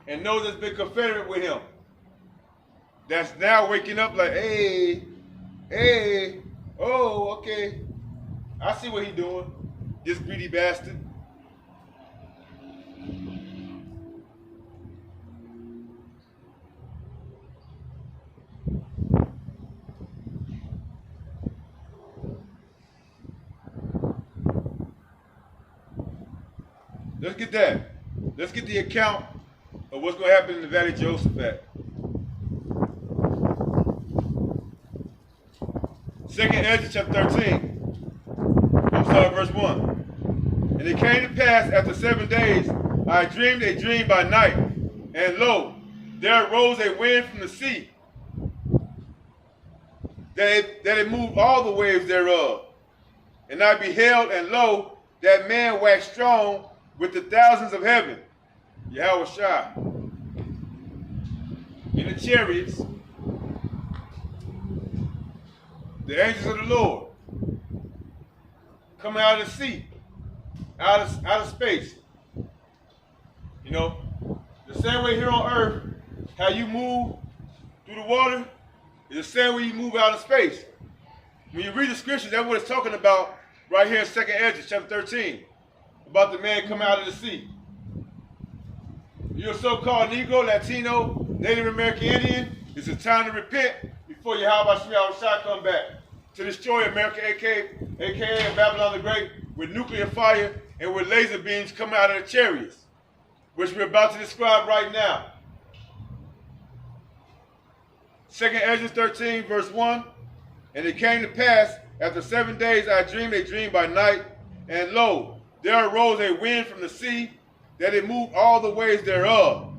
And those that's been confederate with him. That's now waking up like, hey, oh, okay. I see what he's doing. This greedy bastard. Let's get that. Let's get the account of what's going to happen in the Valley of Jehoshaphat. 2nd Ezra chapter 13. I'm sorry, verse 1. And it came to pass after 7 days, I dreamed a dream by night, and lo, there arose a wind from the sea, that it moved all the waves thereof. And I beheld, and lo, that man waxed strong with the thousands of heaven, Yahweh Shai, in the chariots, the angels of the Lord, coming out of the sea, out of space. The same way here on earth, how you move through the water, is the same way you move out of space. When you read the scriptures, that's what it's talking about right here in 2nd Ezra chapter 13, about the man coming out of the sea. You're a so-called Negro, Latino, Native American Indian. It's a time to repent before Yahweh Shai come back to destroy America, aka Babylon the Great, with nuclear fire and with laser beams coming out of the chariots, which we're about to describe right now. 2nd Ezra 13, verse 1. And it came to pass, after 7 days I dreamed a dream by night, and lo, there arose a wind from the sea, that it moved all the ways thereof.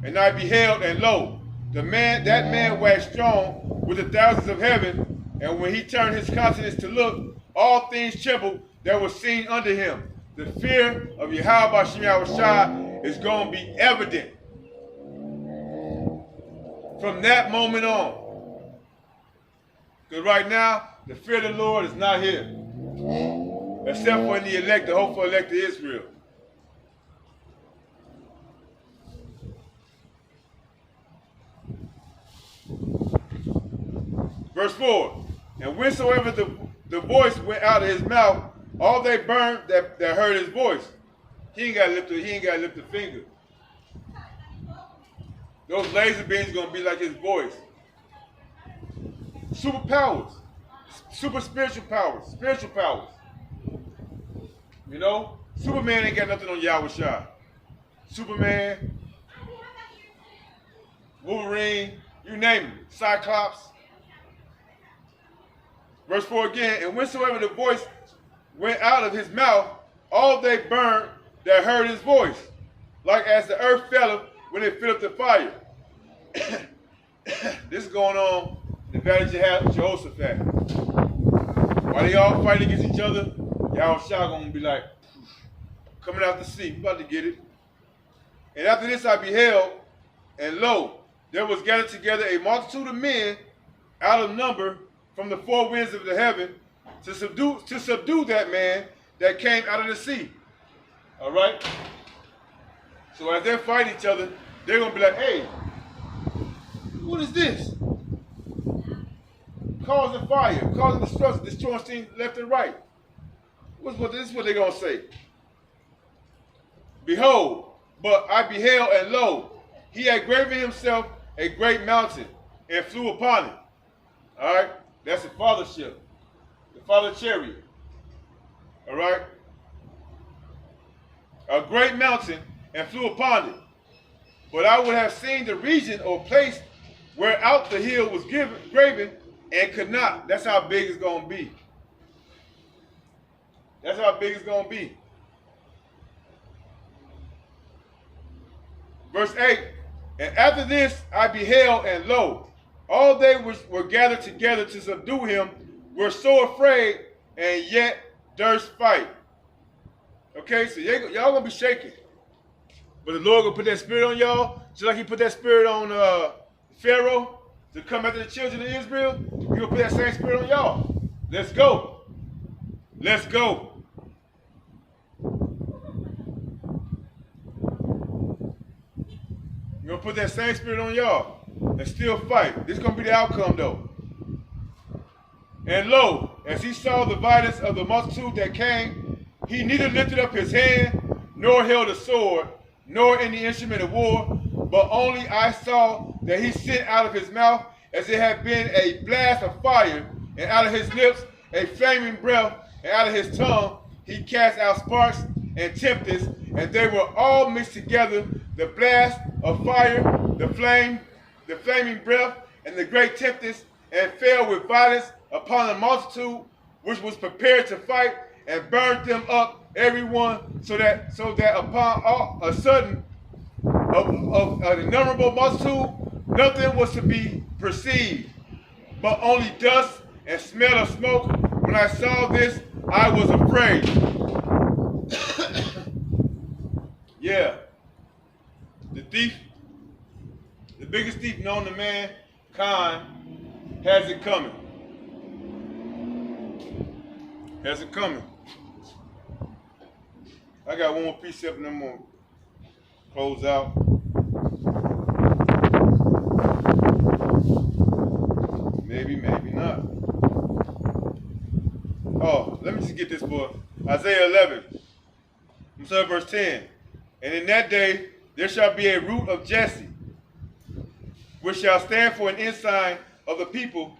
And I beheld, and lo, that man waxed strong with the thousands of heaven, and when he turned his countenance to look, all things trembled that were seen under him. The fear of Yahweh Shai is going to be evident from that moment on. Because right now, the fear of the Lord is not here, except for in the elect, the hopeful elect of Israel. Verse 4, and whensoever the voice went out of his mouth, all they burned that heard his voice. He ain't gotta lift a finger. Those laser beams gonna be like his voice. Superpowers. Super spiritual powers. Spiritual powers. You know? Superman ain't got nothing on Yahushua. Superman, Wolverine, you name it. Cyclops. Verse 4 again, and whensoever the voice went out of his mouth, all they burned that heard his voice, like as the earth fell when it filled the fire. This is going on in the valley of Jehoshaphat. While they all fight against each other, Yahushua gonna be like, coming out the sea, we about to get it. And after this I beheld, and lo, there was gathered together a multitude of men out of number from the four winds of the heaven to subdue that man that came out of the sea. All right? So as they fight each other, they're going to be like, hey, what is this? Causing fire, causing destruction, destroying things left and right. This is what they're going to say. Behold, but I beheld, and lo, he had graven himself a great mountain and flew upon it. All right? That's the fathership, the father chariot. All right? A great mountain and flew upon it. But I would have seen the region or place whereout the hill was graven and could not. That's how big it's going to be. That's how big it's going to be. Verse 8, and after this I beheld, and lo, all they which were gathered together to subdue him were so afraid, and yet durst fight. Okay, so y'all going to be shaking. But the Lord going to put that spirit on y'all, just like he put that spirit on Pharaoh to come after the children of Israel. He going to put that same spirit on y'all. Let's go. Let's go. You're going to put that same spirit on y'all and still fight. This is going to be the outcome, though. And lo, as he saw the violence of the multitude that came, he neither lifted up his hand, nor held a sword, nor any instrument of war, but only I saw that he sent out of his mouth as it had been a blast of fire, and out of his lips a flaming breath, and out of his tongue he cast out sparks and tempests, and they were all mixed together, the blast of fire, the flaming breath, and the great tempest, and fell with violence upon the multitude which was prepared to fight, and burned them up every one, so that upon a sudden of an innumerable multitude, nothing was to be perceived, but only dust and smell of smoke. When I saw this, I was afraid. Yeah. The thief, the biggest thief known to mankind, has it coming. Has it coming. I got one more precept and I'm going to close out. Maybe, maybe not. Oh, let me just get this book. Isaiah 11. I'm sorry, verse 10. And in that day there shall be a root of Jesse, which shall stand for an ensign of the people.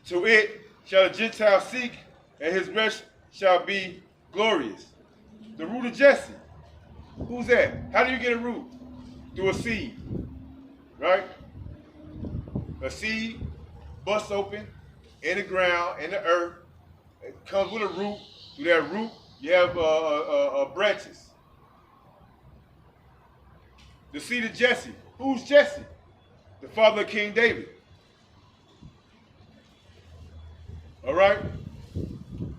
To it shall the Gentiles seek, and his rest shall be glorious. The root of Jesse. Who's that? How do you get a root? Through a seed. Right? A seed busts open in the ground, in the earth. It comes with a root. Through that root, you have branches. The seed of Jesse. Who's Jesse? The father of King David. All right?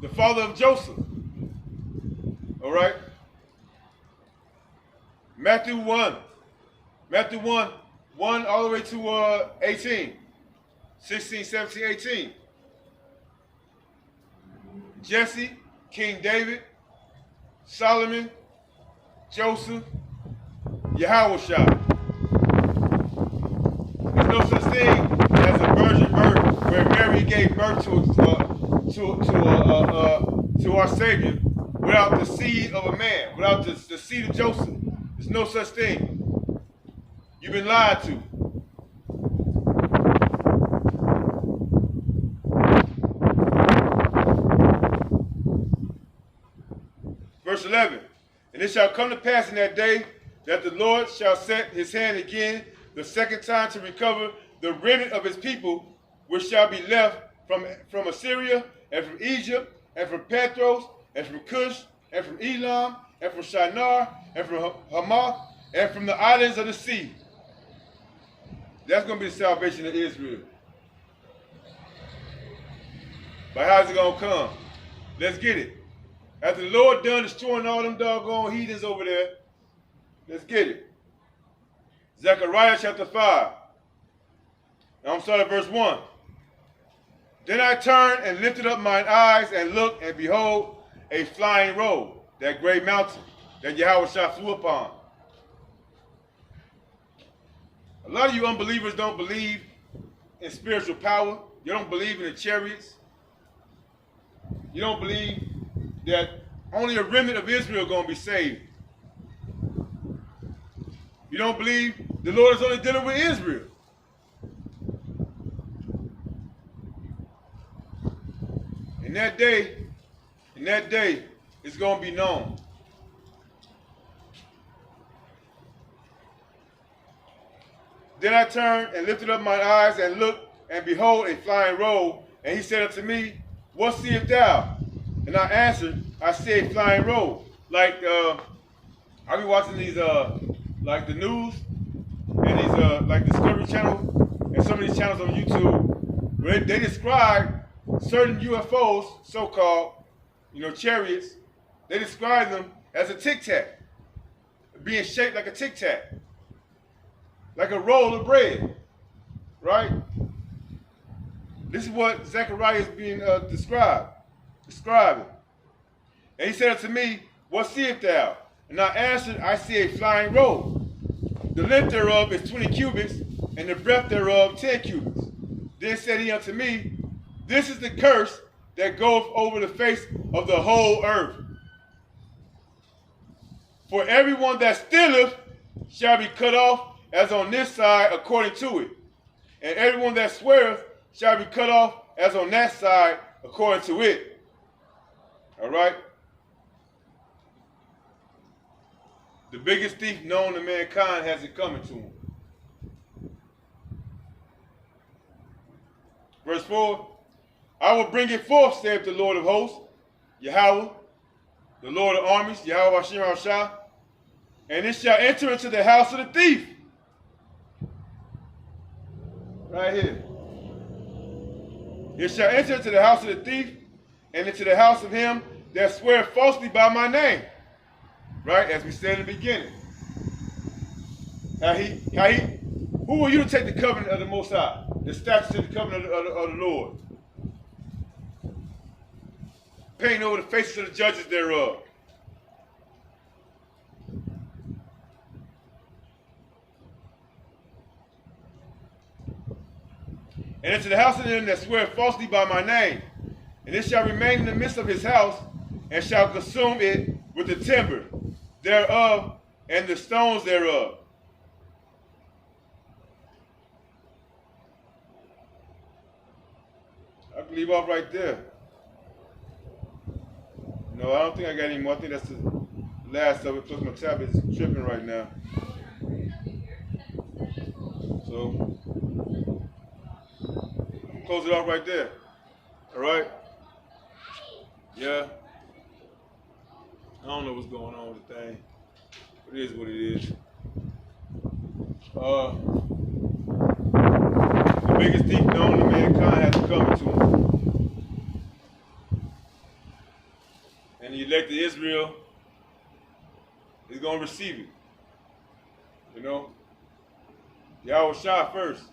The father of Joseph. All right? Matthew 1. Matthew 1 all the way to 18. 16, 17, 18. Jesse, King David, Solomon, Joseph, Yahushua. There's no such thing as a virgin birth where Mary gave birth to our Savior without the seed of a man, without the seed of Joseph. There's no such thing. You've been lied to. Verse 11, and it shall come to pass in that day that the Lord shall set his hand again the second time to recover the remnant of his people, which shall be left from Assyria, and from Egypt, and from Pathros, and from Cush, and from Elam, and from Shinar, and from Hamath, and from the islands of the sea. That's going to be the salvation of Israel. But how's it going to come? Let's get it. After the Lord done destroying all them doggone heathens over there, let's get it. Zechariah chapter 5. Now I'm starting at verse 1. Then I turned and lifted up mine eyes and looked, and behold, a flying roll, that great mountain that Yahweh flew upon. A lot of you unbelievers don't believe in spiritual power. You don't believe in the chariots. You don't believe that only a remnant of Israel is going to be saved. You don't believe the Lord is only dealing with Israel. In that day, it's going to be known. Then I turned and lifted up mine eyes and looked, and behold, a flying roll. And he said unto me, what seest thou? And I answered, I see a flying roll. Like, I be watching these, like the news, and these, like Discovery Channel, and some of these channels on YouTube, where they describe certain UFOs, so-called, chariots. They describe them as a tic-tac, being shaped like a tic-tac, like a roll of bread, right? This is what Zechariah is being describing. And he said unto me, what seest thou? And I answered, I see a flying roll. The length thereof is 20 cubits, and the breadth thereof 10 cubits. Then said he unto me, this is the curse that goeth over the face of the whole earth. For everyone that stealeth shall be cut off as on this side according to it. And everyone that sweareth shall be cut off as on that side according to it. All right? The biggest thief known to mankind has it coming to him. Verse 4, I will bring it forth, saith the Lord of hosts, Yahweh, the Lord of armies, Yahweh Hashem Hashah, and it shall enter into the house of the thief. Right here. It shall enter into the house of the thief, and into the house of him that sweareth falsely by my name. Right, as we said in the beginning. Who are you to take the covenant of the Most High? The statutes of the covenant of the Lord. Painting over the faces of the judges thereof. And into the house of them that swear falsely by my name. And it shall remain in the midst of his house, and shall consume it with the timber thereof and the stones thereof. I can leave off right there. No, I don't think I got any more. I think that's the last of it. Plus my tablet is tripping right now. So, close it off right there. All right? Yeah. I don't know what's going on with the thing. It is what it is. The biggest thief known to mankind has come to him. And the elected Israel is going to receive it. Yahweh Shah first.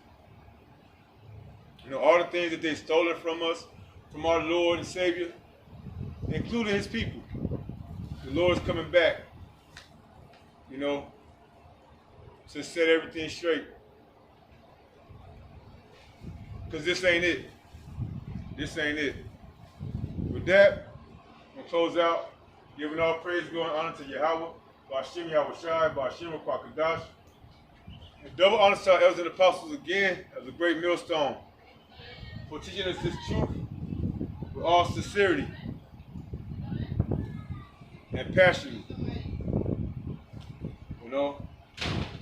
All the things that they stolen from us, from our Lord and Savior, including his people. The Lord's coming back, to set everything straight. Because this ain't it. This ain't it. With that, I'm going to close out. Giving all praise, glory, and honor to Yahweh, Ba'ashem Yahushai, Ba'ashem Kwakadash. And double honor to our elders and apostles again as a great millstone for teaching us this truth with all sincerity and passion. You know,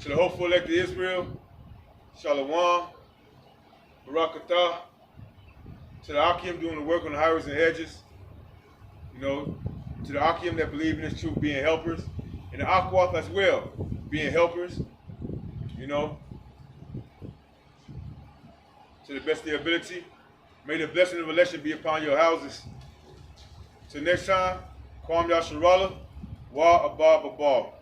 to the hopeful elect of Israel, Shalom, Barakatah, to the Akim doing the work on the highways and hedges, you know, to the Akim that believe in this truth being helpers, and the Akwath as well, being helpers, you know, to the best of their ability. May the blessing of election be upon your houses. Till next time, Kwam Yasharallah, Wa Abba Babal.